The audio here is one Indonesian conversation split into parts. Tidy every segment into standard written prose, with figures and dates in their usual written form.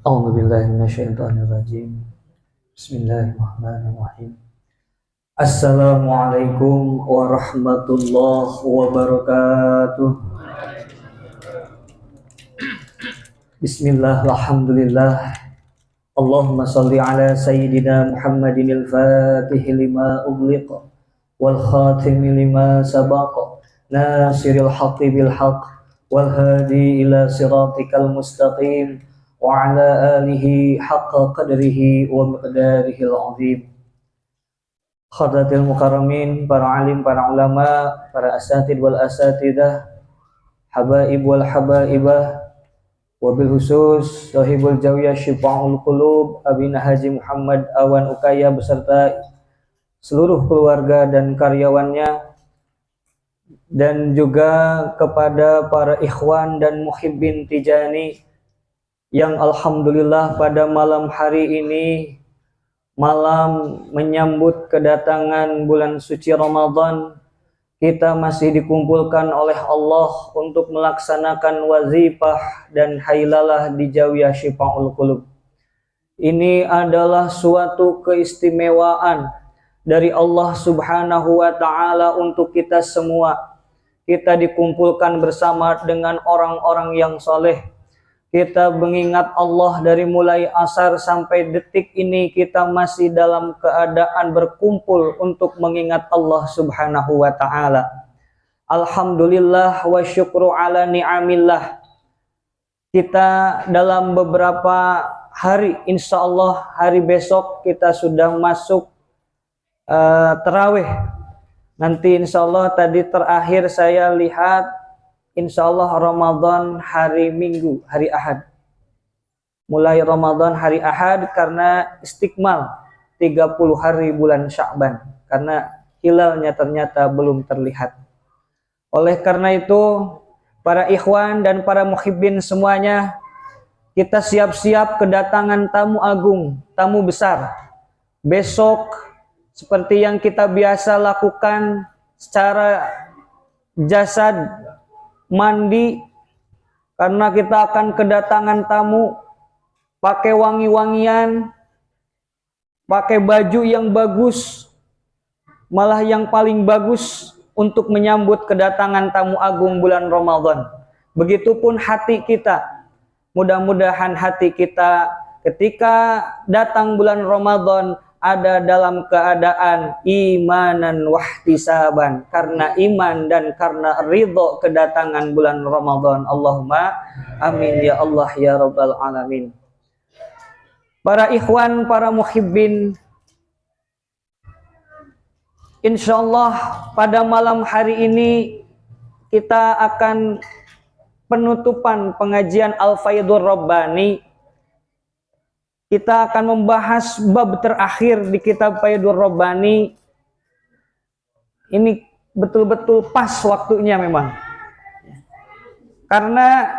A'udzu billahi minasyaitonir rajim. Bismillahirrahmanirrahim. Assalamualaikum warahmatullahi wabarakatuh. Bismillah, alhamdulillah. Allahumma shalli ala sayyidina Muhammadin al-Fatih lima ughliqa wal khatim lima sabaqa nasiril haqqi bil haqq wal hadi ila siratikal mustaqim wa ala alihi haqqa qadrihi wa miqdarihil azim. Hadratil mukarramin, para alim, para ulama, para asatid wal asatidah, habaib wal habaibah, wabil khusus sahibul jawiyah syifa'ul qulub Abina Haji Muhammad Awan Ukaya beserta seluruh keluarga dan karyawannya, dan juga kepada para ikhwan dan muhibbin Tijani yang alhamdulillah pada malam hari ini, malam menyambut kedatangan bulan suci Ramadan, kita masih dikumpulkan oleh Allah untuk melaksanakan wazifah dan hailalah di Jawiyah Syifa'ul Qulub. Ini adalah suatu keistimewaan dari Allah Subhanahu wa Ta'ala untuk kita semua. Kita dikumpulkan bersama dengan orang-orang yang soleh. Kita mengingat Allah dari mulai asar sampai detik ini, kita masih dalam keadaan berkumpul untuk mengingat Allah Subhanahu wa Ta'ala. Alhamdulillah wa syukru ala ni'amillah. Kita dalam beberapa hari, insya Allah hari besok kita sudah masuk terawih. Nanti insya Allah tadi terakhir saya lihat, insya Allah Ramadan hari Minggu, hari Ahad. Mulai Ramadan hari Ahad karena istiqmal 30 hari bulan Sya'ban. Karena hilalnya ternyata belum terlihat. Oleh karena itu, para ikhwan dan para muhibbin semuanya, kita siap-siap kedatangan tamu agung, tamu besar. Besok, seperti yang kita biasa lakukan secara jasad, mandi, karena kita akan kedatangan tamu, pakai wangi-wangian, pakai baju yang bagus, malah yang paling bagus untuk menyambut kedatangan tamu agung bulan Ramadan. Begitupun hati kita, mudah-mudahan hati kita ketika datang bulan Ramadan ada dalam keadaan imanan wahtisaban, karena iman dan karena ridho kedatangan bulan Ramadan. Allahumma amin ya Allah ya rabbal alamin. Para ikhwan, para muhibbin, insyaallah pada malam hari ini kita akan penutupan pengajian Al-Faidur Rabbani. Kita akan membahas bab terakhir di kitab Faidur Rabbani. Ini betul-betul pas waktunya memang. Karena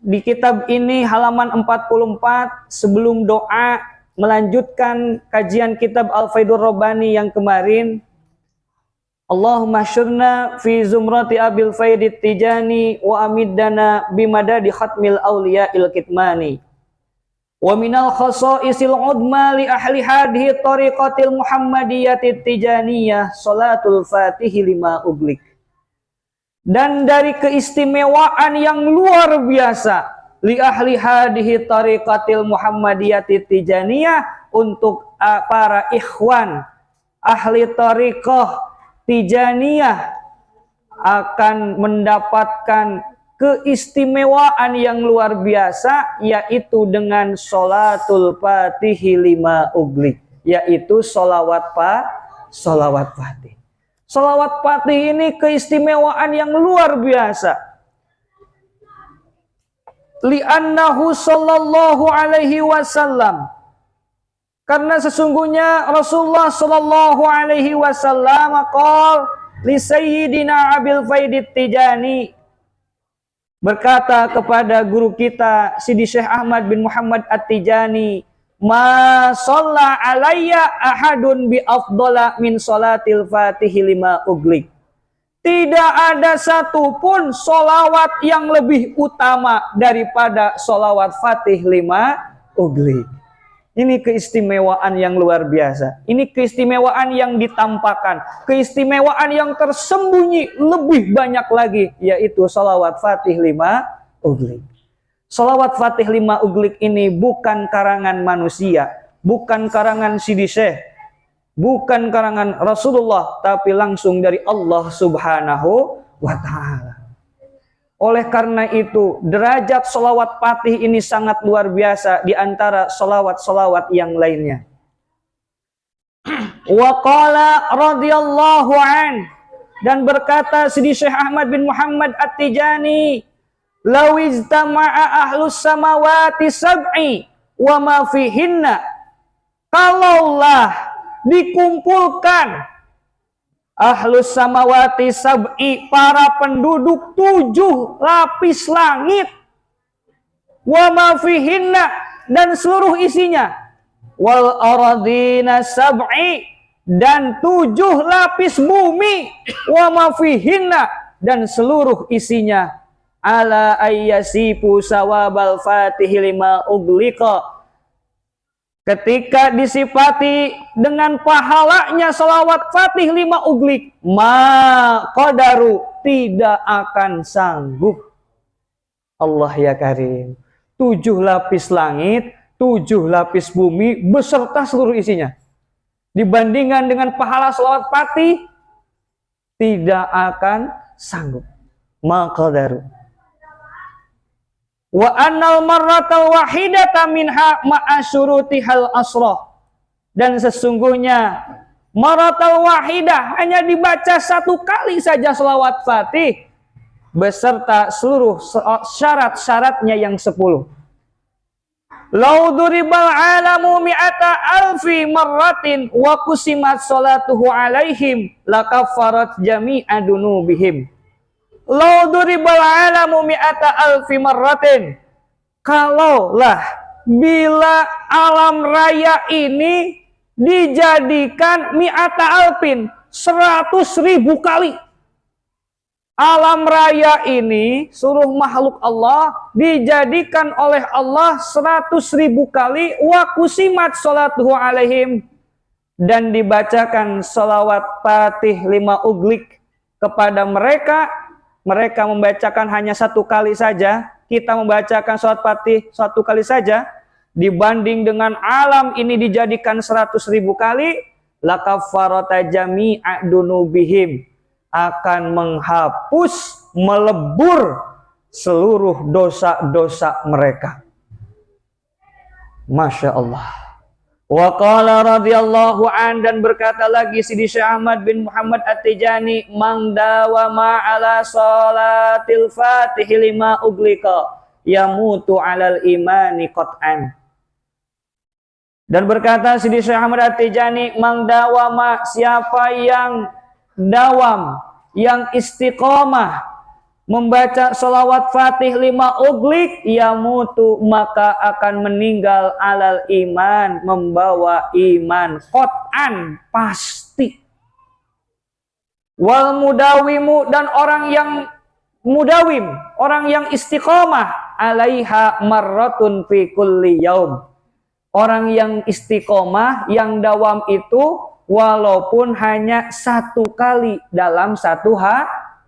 di kitab ini halaman 44, sebelum doa melanjutkan kajian kitab Al-Faidur Rabbani yang kemarin, Allahumma syurna fi zumrati abil faidit tijani wa amiddana bimadadi khatmil awliya'il kitmani. Wa minal khasaisil udma li ahli hadhihi tariqatil muhammadiyyati tijaniyah salatul fatihi lima uglik. Dan dari keistimewaan yang luar biasa li ahli hadhihi tariqatil muhammadiyyati tijaniyah, untuk para ikhwan ahli tariqah tijaniyah akan mendapatkan keistimewaan yang luar biasa, yaitu dengan sholatul fatihi lima uglik, yaitu sholawat fatih. Sholawat fatih ini keistimewaan yang luar biasa. Li'annahu sallallahu alaihi wasallam, karena sesungguhnya Rasulullah sallallahu alaihi wasallam qol li sayyidina Abil Faidit Tijani, berkata kepada guru kita Sidi Syekh Ahmad bin Muhammad At-Tijani, ma shalla alayya ahadun bi afdala min sholatil fatihi lima uglik. Tidak ada satupun solawat yang lebih utama daripada solawat fatih lima uglik. Ini keistimewaan yang luar biasa. Ini keistimewaan yang ditampakkan. Keistimewaan yang tersembunyi lebih banyak lagi. Yaitu salawat Fatih 5 uglik. Salawat Fatih 5 uglik ini bukan karangan manusia. Bukan karangan Sidi Syekh. Bukan karangan Rasulullah. Tapi langsung dari Allah Subhanahu wa ta'ala. Oleh karena itu, derajat salawat Fatih ini sangat luar biasa di antara salawat-salawat yang lainnya. Wa qala radhiyallahu an, dan berkata Sidi Syekh Ahmad bin Muhammad At-Tijani, law ijtama'a ahlus samawati sab'i wa ma fihinna, kalaulah dikumpulkan ahlus samawati sab'i, para penduduk 7 lapis langit, wa ma fihinna, dan seluruh isinya, wal aradina sab'i, dan 7 lapis bumi, wa ma fihinna, dan seluruh isinya, ala ayyasifu sawabal fatih lima ugliqa, ketika disifati dengan pahalanya salawat Fatih 5 uglik, ma qadaru, tidak akan sanggup. Allah ya Karim. 7 lapis langit, 7 lapis bumi beserta seluruh isinya. Dibandingkan dengan pahala salawat Fatih, tidak akan sanggup. Ma qadaru. Wa annal marratal wahidata minha ma'asyurutihal asrah, dan sesungguhnya marratal wahidah, hanya dibaca 1 kali saja selawat Fatih beserta seluruh syarat-syaratnya yang 10. Lau duribal alamu mi'ata alfi marratin wa kusimat salatuhu alaihim lakaffarat jami'a dunubihim. Lau duribal alamu mi'ata alfi marratin, kalaulah bila alam raya ini dijadikan mi'ata alfin, 100.000 kali. Alam raya ini, seluruh makhluk Allah dijadikan oleh Allah 100.000 kali, wa kusimat salatuhu alaihim, dan dibacakan salawat Fatih 5 uglik kepada mereka. Mereka membacakan hanya 1 kali saja, kita membacakan salawat Fatih 1 kali saja, dibanding dengan alam ini dijadikan 100.000 kali, lakaffarata jami'a dunubihim, akan menghapus, melebur seluruh dosa-dosa mereka. Masya Allah. Wa qala radhiyallahu an, dan berkata lagi Sidi Syekh Ahmad bin Muhammad At-Tijani, man dawama ala salatil Fatih 5 uglika yamutu alal imani qat'an. Dan berkata Sidi Syekh Ahmad At-Tijani, man dawama, siapa yang dawam, yang istiqomah membaca salawat Fatih 5 uglik, yamutu, maka akan meninggal alal iman, membawa iman, qat'an, pasti. Wal mudawimu, dan orang yang mudawim, orang yang istiqomah, alaiha marratun fi kulli yaum. Orang yang istiqomah, yang dawam itu walaupun hanya 1 kali dalam 1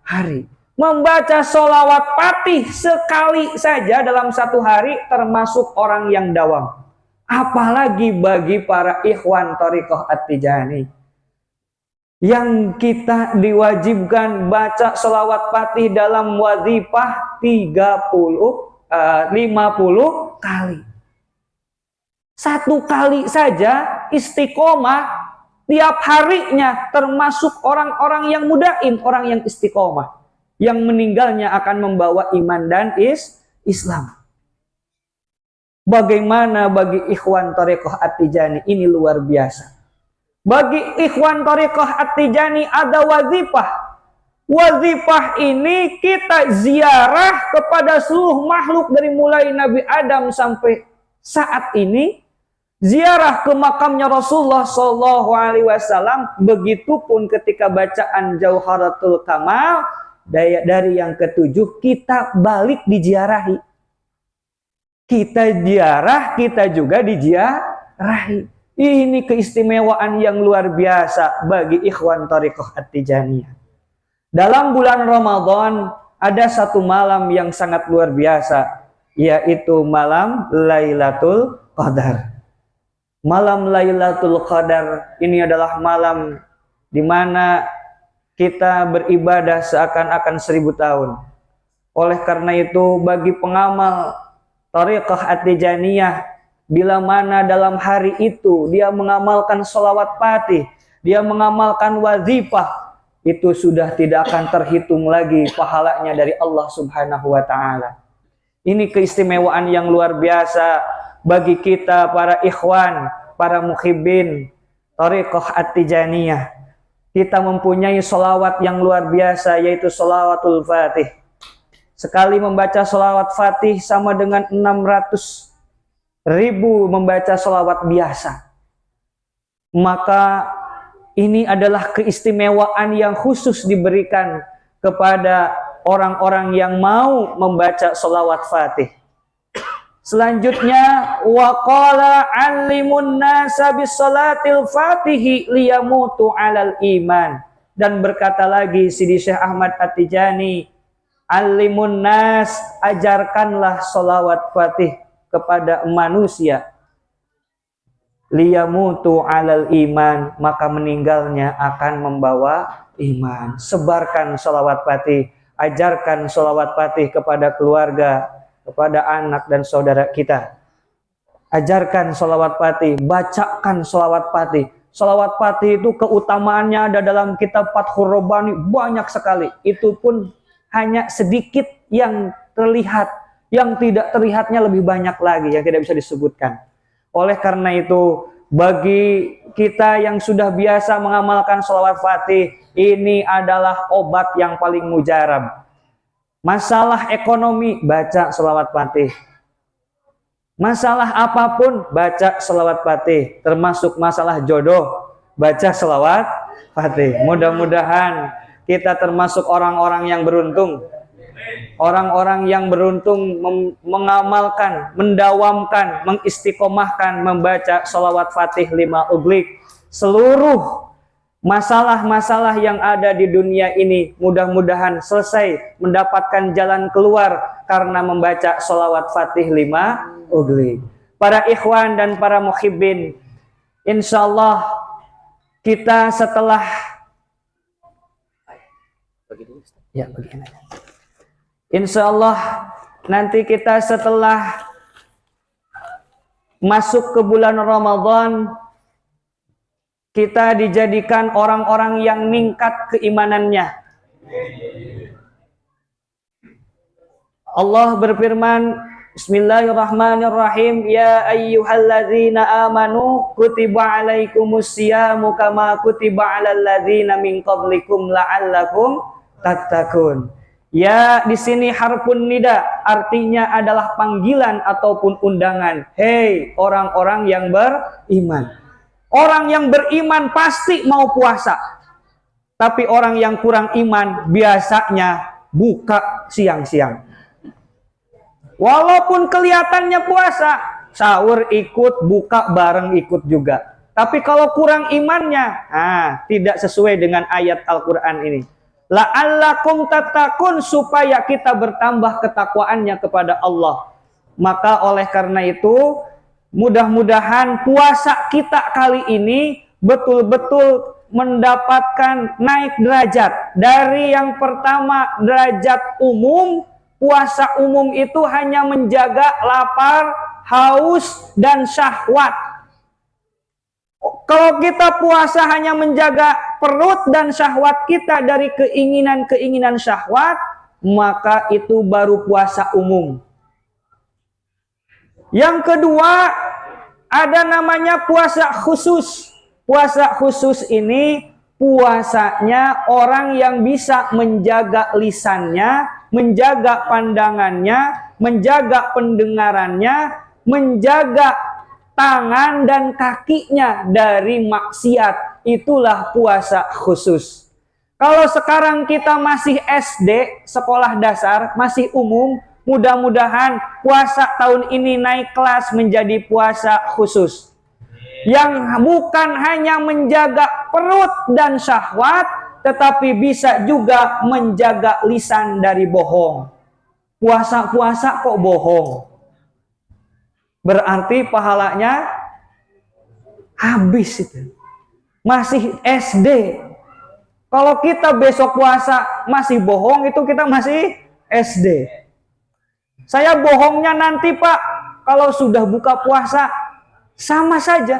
hari. Membaca sholawat Fatih sekali saja dalam 1 hari termasuk orang yang dawam. Apalagi bagi para ikhwan Thariqah At-Tijani, yang kita diwajibkan baca sholawat Fatih dalam wazifah 50 kali. 1 kali saja istiqomah tiap harinya termasuk orang-orang yang mudain, orang yang istiqomah, yang meninggalnya akan membawa iman dan Islam. Bagaimana bagi ikhwan Thariqah At-Tijani? Ini luar biasa. Bagi ikhwan Thariqah At-Tijani ada wazifah. Wazifah ini kita ziarah kepada seluruh makhluk dari mulai Nabi Adam sampai saat ini. Ziarah ke makamnya Rasulullah SAW. Begitupun ketika bacaan Jauharatul Kamal, dari yang ke-7 kita balik diziarahi. Kita ziarah, kita juga diziarahi. Ini keistimewaan yang luar biasa bagi ikhwan Thariqah At-Tijaniyah. Dalam bulan Ramadan ada satu malam yang sangat luar biasa, yaitu malam Lailatul Qadar. Malam Lailatul Qadar ini adalah malam di mana kita beribadah seakan-akan 1000 tahun. Oleh karena itu, bagi pengamal Thariqah At-Tijaniyah, bila mana dalam hari itu dia mengamalkan sholawat fatih, dia mengamalkan wazifah, itu sudah tidak akan terhitung lagi pahalanya dari Allah Subhanahu wa Ta'ala. Ini keistimewaan yang luar biasa bagi kita para ikhwan, para muhibbin Thariqah At-Tijaniyah. Kita mempunyai sholawat yang luar biasa, yaitu sholawatul fatih. Sekali membaca sholawat fatih sama dengan 600.000 membaca sholawat biasa. Maka ini adalah keistimewaan yang khusus diberikan kepada orang-orang yang mau membaca sholawat fatih. Selanjutnya, waqala 'allimun nasa bis sholatil fatihi liyamutu 'alal iman. Dan berkata lagi Sidi Syekh Ahmad At-Tijani, 'allimun nas, ajarkanlah sholawat fatih kepada manusia, liyamutu 'alal iman, maka meninggalnya akan membawa iman. Sebarkan sholawat fatih, ajarkan sholawat fatih kepada keluarga, kepada anak dan saudara kita. Ajarkan sholawat fatih, bacakan sholawat fatih. Sholawat fatih itu keutamaannya ada dalam kitab Fathur Rabbani banyak sekali. Itu pun hanya sedikit yang terlihat, yang tidak terlihatnya lebih banyak lagi yang tidak bisa disebutkan. Oleh karena itu, bagi kita yang sudah biasa mengamalkan sholawat fatih, ini adalah obat yang paling mujarab. Masalah ekonomi, baca sholawat fatih. Masalah apapun, baca sholawat fatih. Termasuk masalah jodoh, baca sholawat fatih. Mudah-mudahan kita termasuk orang-orang yang beruntung. Orang-orang yang beruntung mengamalkan, mendawamkan, mengistiqomahkan membaca sholawat fatih 5 uglik. Seluruh masalah-masalah yang ada di dunia ini mudah-mudahan selesai, mendapatkan jalan keluar karena membaca sholawat fatih 5 uglik. Para ikhwan dan para muhibbin, insya Allah kita setelah insya Allah nanti kita setelah masuk ke bulan Ramadan, kita dijadikan orang-orang yang meningkat keimanannya. Allah berfirman, Bismillahirrahmanirrahim, ya ayyuhalladzina amanu kutiba alaikumusyamu kama kutiba alal ladzina min qablikum la'allakum tattaqun. Ya, di sini harfun nida, artinya adalah panggilan ataupun undangan. Hei orang-orang yang beriman. Orang yang beriman pasti mau puasa. Tapi orang yang kurang iman biasanya buka siang-siang. Walaupun kelihatannya puasa, sahur ikut, buka bareng ikut juga. Tapi kalau kurang imannya, tidak sesuai dengan ayat Al-Quran ini. La'allakum tattaqun, supaya kita bertambah ketakwaannya kepada Allah. Maka oleh karena itu, mudah-mudahan puasa kita kali ini betul-betul mendapatkan naik derajat. Dari yang pertama derajat umum, puasa umum itu hanya menjaga lapar, haus, dan syahwat. Kalau kita puasa hanya menjaga perut dan syahwat kita dari keinginan-keinginan syahwat, maka itu baru puasa umum. Yang kedua, ada namanya puasa khusus. Puasa khusus ini puasanya orang yang bisa menjaga lisannya, menjaga pandangannya, menjaga pendengarannya, menjaga tangan dan kakinya dari maksiat. Itulah puasa khusus. Kalau sekarang kita masih SD, sekolah dasar, masih umum, Mudah-mudahan puasa tahun ini naik kelas menjadi puasa khusus. Yang bukan hanya menjaga perut dan syahwat, tetapi bisa juga menjaga lisan dari bohong. Puasa-puasa kok bohong? Berarti pahalanya habis itu. Masih SD. Kalau kita besok puasa masih bohong, itu kita masih SD. Saya bohongnya nanti Pak, kalau sudah buka puasa, sama saja.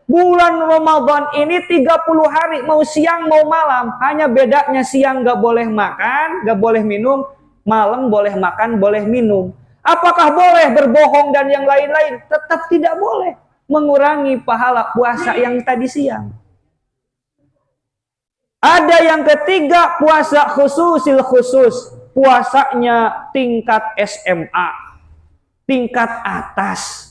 Bulan Ramadan ini 30 hari, mau siang mau malam. Hanya bedanya siang gak boleh makan, gak boleh minum. Malam boleh makan, boleh minum. Apakah boleh berbohong dan yang lain-lain? Tetap tidak boleh. Mengurangi pahala puasa yang tadi siang. Ada yang ketiga, puasa khususil khusus. Puasanya tingkat SMA, tingkat atas,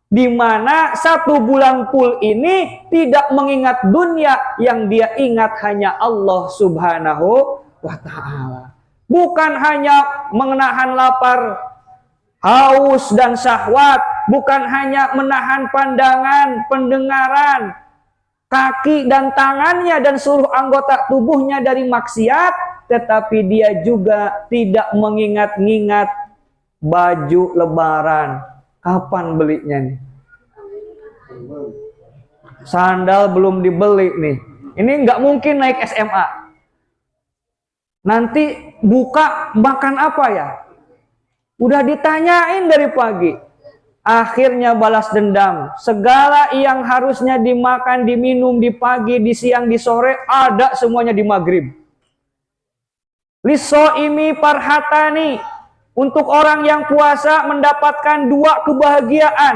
di mana 1 bulan full ini tidak mengingat dunia, yang dia ingat hanya Allah Subhanahu wa Ta'ala. Bukan hanya menahan lapar, haus dan syahwat, bukan hanya menahan pandangan, pendengaran, kaki dan tangannya dan seluruh anggota tubuhnya dari maksiat, tetapi dia juga tidak mengingat-ingat baju lebaran. Kapan belinya nih? Sandal belum dibeli nih. Ini nggak mungkin naik SMA. Nanti buka makan apa ya? Udah ditanyain dari pagi. Akhirnya balas dendam. Segala yang harusnya dimakan, diminum di pagi, di siang, di sore, ada semuanya di maghrib. Lisoimi parhatani. Untuk orang yang puasa mendapatkan 2 kebahagiaan.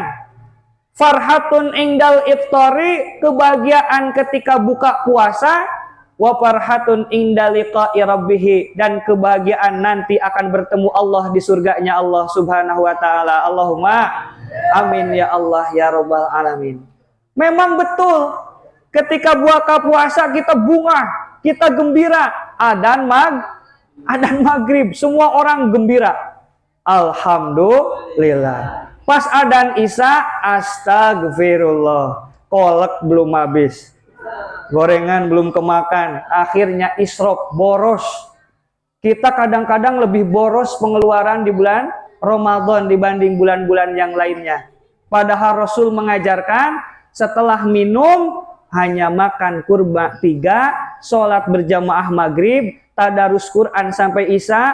Farhatun indal iftari, kebahagiaan ketika buka puasa. Wa farhatun indal liqa'i rabbih, dan kebahagiaan nanti akan bertemu Allah di surganya Allah Subhanahu wa Ta'ala. Allahumma amin ya Allah ya Rabbal alamin. Memang betul, ketika buka puasa kita bunga, kita gembira. Adzan maghrib, semua orang gembira. Alhamdulillah. Pas adzan isya, astagfirullah. Kolak belum habis, gorengan belum kemakan. Akhirnya isrop, boros. Kita kadang-kadang lebih boros pengeluaran di bulan Ramadan dibanding bulan-bulan yang lainnya. Padahal Rasul mengajarkan setelah minum hanya makan kurma 3, sholat berjamaah maghrib, tadarus Quran sampai isya,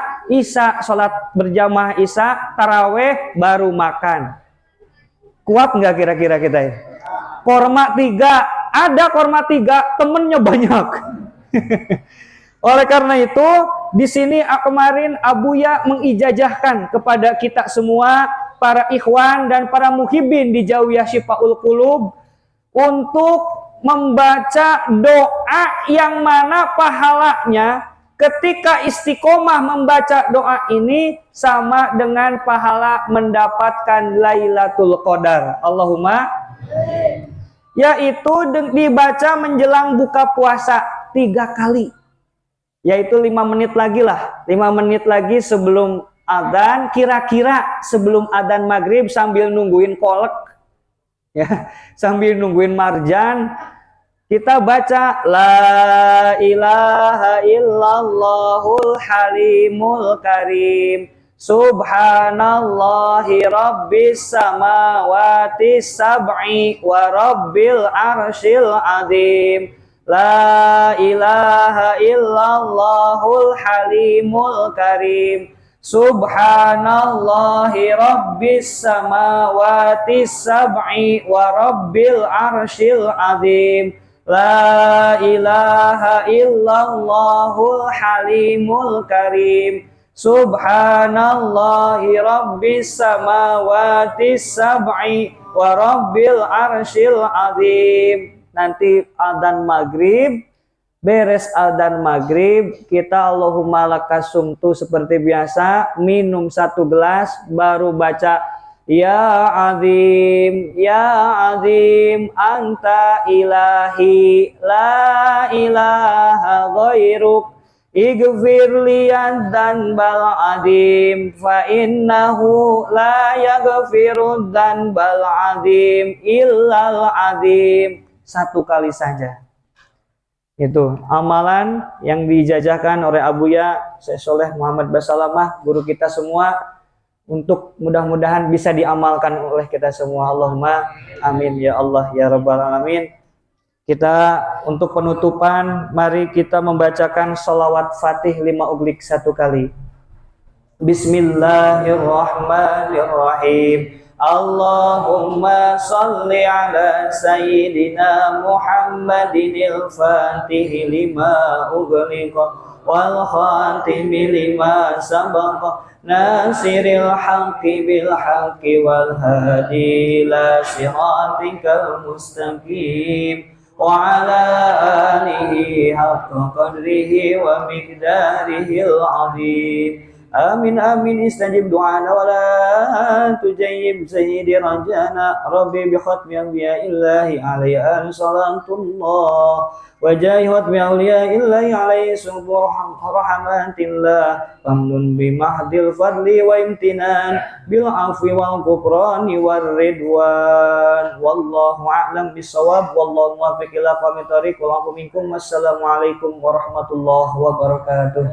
sholat berjamaah isya, taraweh, baru makan. Kuat nggak kira-kira kita ya? Korma 3, ada korma 3, temennya banyak. Oleh karena itu, di sini kemarin Abuya mengijazahkan kepada kita semua, para ikhwan dan para muhibin di Zawiyah Syifaul Qulub, untuk membaca doa yang mana pahalanya ketika istiqomah membaca doa ini sama dengan pahala mendapatkan Lailatul Qadar. Allahumma, yaitu dibaca menjelang buka puasa 3 kali. Yaitu 5 menit lagi lah, 5 menit lagi sebelum adzan, kira-kira sebelum adzan maghrib, sambil nungguin kolek, ya, sambil nungguin marjan, kita baca la ilaha illallahul halimul karim, subhanallahi rabbis samawati sab'i wa rabbil arsyil azim. La ilaha illallahul halimul karim, subhanallahi rabbis samawati sab'i wa rabbil arsyil azim. La ilaha illallahul halimul karim, subhanallahi rabbis samawati sab'i wa rabbil arsyil azim. Nanti adzan maghrib, beres adzan maghrib, kita Allahumma lakasumtu seperti biasa, minum 1 gelas, baru baca ya azim anta ilahi la ilaha ghairuk, Ighfir liyad dzanbal adzim fa innahu la yaghfirud dzanbal adzim illal adzim. Satu kali saja. Itu amalan yang dijajakan oleh Abuya Syekh Sholeh Muhammad Basalamah, guru kita semua, untuk mudah-mudahan bisa diamalkan oleh kita semua. Allahumma amin ya Allah ya rabbal alamin. Kita untuk penutupan, mari kita membacakan sholawat Fatih 5 uglik 1 kali. Bismillahirrahmanirrahim. Allahumma salli ala sayyidina Muhammadinil Fatih 5 uglik wal khatimi 5 sabaqa nasiril haqqi bil haqqi wal hadi ila siratikal mustaqim wa ala alihi haqqa qadrihi wa miqdarihil azim. Amin amin istajib du'ana wa la tujayyib sayyidi rajana rabbi bi khatmi anbiya illahi alaihi salatullah wa jahi khatmi awliya illahi alaihi subur rahmatillah famnun bi mahdil fadli wa imtinan bil afwi wal ghufrani war ridwan wallahu a'lam bissawab wallahu muwaffiq ila aqwamit thoriq wal afu minkum. Wassalamu alaikum warahmatullahi wabarakatuh.